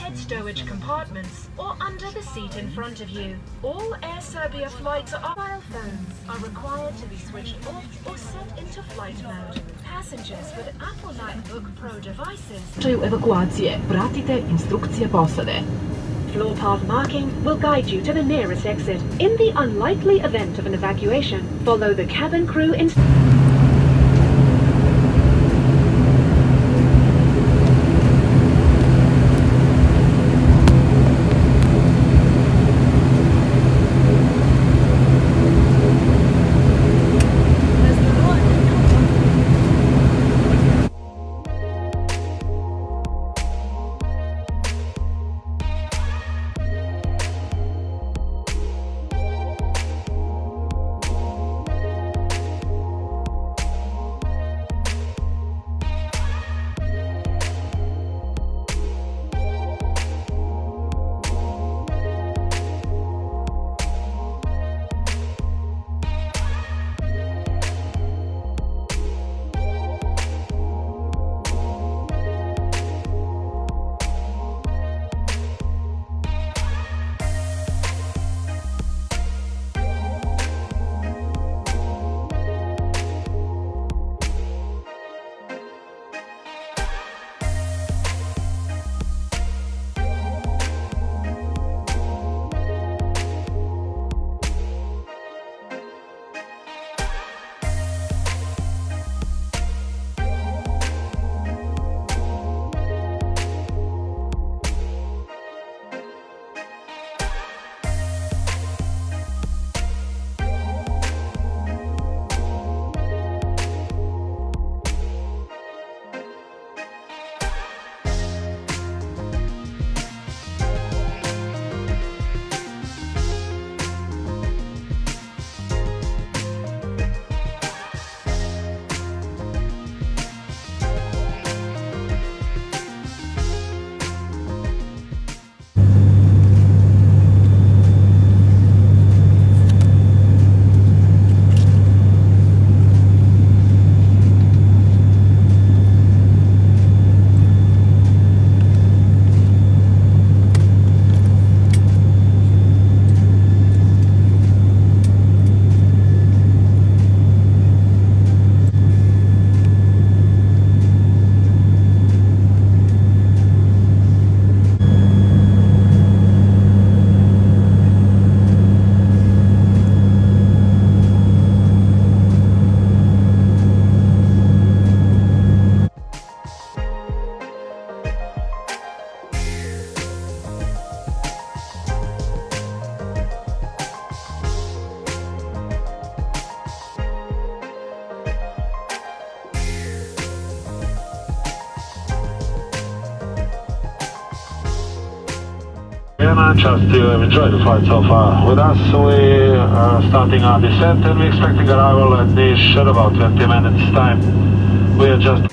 overhead stowage compartments or under the seat in front of you. All Air Serbia flights mobile phones are required to be switched off or set into flight mode. Passengers with Apple MacBook Pro devices. U slučaju evakuacije, pratite instrukcije posade. Floor path marking will guide you to the nearest exit. In the unlikely event of an evacuation, follow the cabin crew instructions. I trust you have enjoyed the flight so far. With us, we are starting our descent and we expecting arrival at Niša in about 20 minutes time. We are just